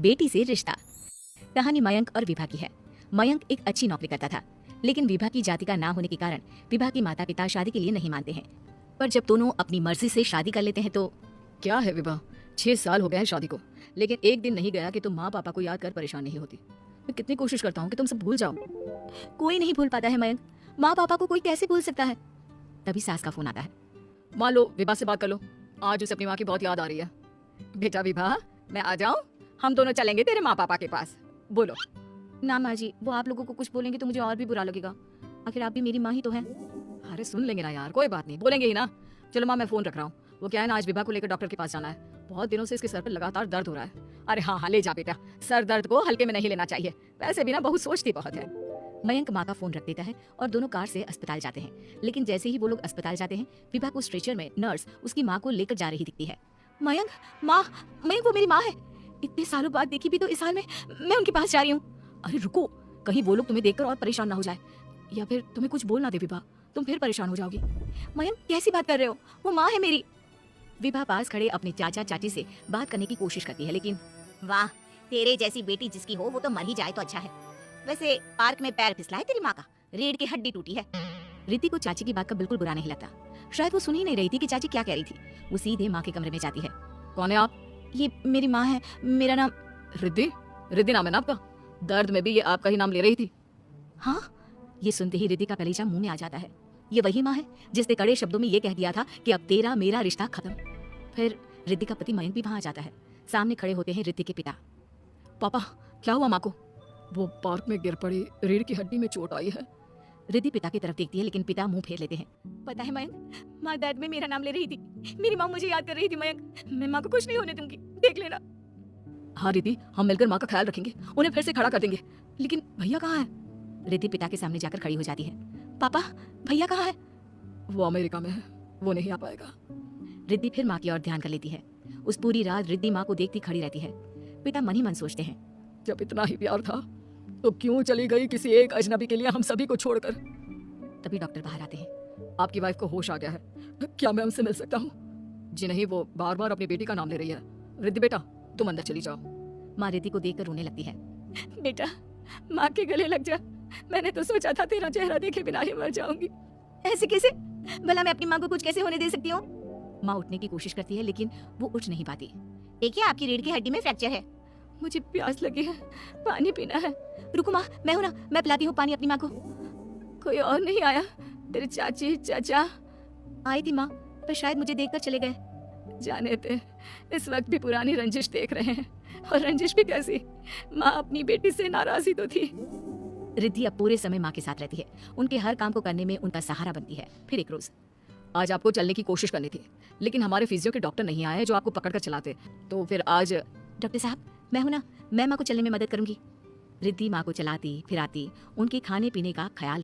बेटी से रिश्ता। कहानी मयंक और विभा की है। मयंक एक अच्छी नौकरी करता था, लेकिन विभा की जाति का ना होने के कारण विभा के माता पिता शादी के लिए नहीं मानते हैं। पर जब दोनों अपनी मर्जी से शादी कर लेते हैं तो क्या है विभा, 6 साल हो गए हैं शादी को, लेकिन एक दिन नहीं गया कि तुम माँ पापा को याद कर परेशान नहीं होती। मैं कितनी कोशिश करता हूँ कि तुम सब भूल जाओ। कोई नहीं भूल पाता है मयंक। माँ पापा को कोई कैसे भूल सकता है। तभी सास का फोन आता है। मान लो विभा से बात कर लो, आज उसे अपनी माँ की बहुत याद आ रही है। बेटा विभा, मैं आ जाऊं? हम दोनों चलेंगे तेरे माँ पापा के पास। बोलो। ना माँ जी, वो आप लोगों को कुछ बोलेंगे तो मुझे और भी बुरा लगेगा। आखिर आप भी मेरी माँ ही तो हैं। अरे सुन लेंगे ना यार, कोई बात नहीं, बोलेंगे ही ना। चलो माँ, मैं फोन रख रहा हूँ। वो क्या है ना, आज विभा को लेकर डॉक्टर के पास जाना है। बहुत दिनों से इसके सर पर लगातार दर्द हो रहा है। अरे हाँ हाँ, ले जा बेटा, सर दर्द को हल्के में नहीं लेना चाहिए। वैसे भी ना बहुत सोचती बहुत है। मयंक माँ का फोन रख देता है और दोनों कार से अस्पताल जाते हैं। लेकिन जैसे ही वो लोग अस्पताल जाते हैं, विभा को स्ट्रेचर में नर्स उसकी माँ को लेकर जा रही दिखती है। मयंक, माँ, मयंक वो मेरी माँ है। इतने सालों बाद देखी भी तो इस हाल में मैं उनके पास जा रही हूँ। अरे रुको, कहीं वो लोग तुम्हें देखकर और परेशान ना हो जाए, या फिर तुम्हें कुछ बोल ना दे विभा, तुम फिर परेशान हो जाओगी। मयंक कैसी बात कर रहे हो, वो माँ है मेरी। विभा पास खड़े अपने चाचा चाची से बात करने की कोशिश करती है, लेकिन वाह, तेरे जैसी बेटी जिसकी हो वो तो मर ही जाए तो अच्छा है। वैसे पार्क में पैर फिसला है तेरी माँ का, रीढ़ की हड्डी टूटी है। रिद्धि को चाची की बात का बिल्कुल बुरा नहीं लगता। शायद वो सुन ही नहीं रही थी कि चाची क्या कह रही थी। वो सीधे माँ के कमरे में जाती है। कौन है आप? ये मेरी माँ है, मेरा नाम रिद्धि। रिद्धि नाम है ना आपका? दर्द में भी ये आपका ही नाम ले रही थी। हाँ, ये सुनते ही रिद्धि का कलेजा मुंह में आ जाता है। ये वही माँ है जिसने कड़े शब्दों में ये कह दिया था कि अब तेरा मेरा रिश्ता खत्म। फिर रिद्धि का पति मयंक भी वहां आ जाता है। सामने खड़े होते हैं रिद्धि के पिता। पापा, क्या हुआ माँ को? वो पार्क में गिर पड़ी, रीढ़ की हड्डी में चोट आई है। रिद्धि पिता की तरफ देखती है, लेकिन पिता मुंह फेर लेते हैं। पता है मयंक, माँ दर्द में मेरा नाम ले रही थी। मेरी माँ मुझे याद कर रही थी। मयंक, मैं माँ को कुछ नहीं होने दूंगी, देख लेना। हाँ रिद्धि, हम मिलकर माँ का ख्याल रखेंगे, उन्हें फिर से खड़ा कर देंगे। लेकिन भैया कहाँ है? रिद्धि पिता के सामने जाकर खड़ी हो जाती है। पापा, भैया कहाँ है? वो अमेरिका में है, वो नहीं आ पाएगा। रिद्धि फिर माँ की ओर ध्यान कर लेती है। उस पूरी रात रिद्धि माँ को देखती खड़ी रहती है। पिता मन ही मन सोचते हैं, जब इतना ही प्यार था तो क्यों चली गई किसी एक अजनबी के लिए हम सभी को छोड़कर। तभी डॉक्टर बाहर आते हैं। आपकी वाइफ को होश आ गया है, क्या मैं उनसे मिल सकता हूँ? जी नहीं, वो बार बार अपनी बेटी का नाम ले रही है। रिद्धि बेटा, तुम अंदर चली जाओ। माँ रिद्धि को देखकर रोने लगती है। बेटा, माँ के गले लग जा। मैंने तो सोचा था तेरा चेहरा देखे बिना ही मर जाऊंगी। ऐसे कैसे? भला मैं अपनी माँ को कुछ कैसे होने दे सकती हूँ? माँ उठने की कोशिश करती है, लेकिन वो उठ नहीं पाती। देखिए, आपकी रीढ़ की हड्डी में फ्रैक्चर है। मुझे प्यास लगी है, पानी पीना है। रुको माँ, मैं हूँ ना, मैं पिलाती हूँ पानी अपनी माँ को। कोई और नहीं आया? तेरे चाची चाचा? आई थी माँ, पर शायद मुझे देखकर चले गए। जाने थे, इस वक्त भी पुरानी रंजिश देख रहे हैं। और रंजिश भी कैसी? माँ अपनी बेटी से नाराज ही तो थी। रिद्धि अब पूरे समय माँ के साथ रहती है। उनके हर काम को करने में उनका सहारा बनती है। फिर एक रोज, आज आपको चलने की कोशिश करनी थी, लेकिन हमारे फिजियो के डॉक्टर नहीं आए जो आपको पकड़ कर चलाते। तो फिर आज डॉक्टर साहब, मैं हूं ना, मैं माँ को चलने में मदद करूंगी। रिद्धि माँ को चलाती फिराती, उनके खाने पीने का ख्याल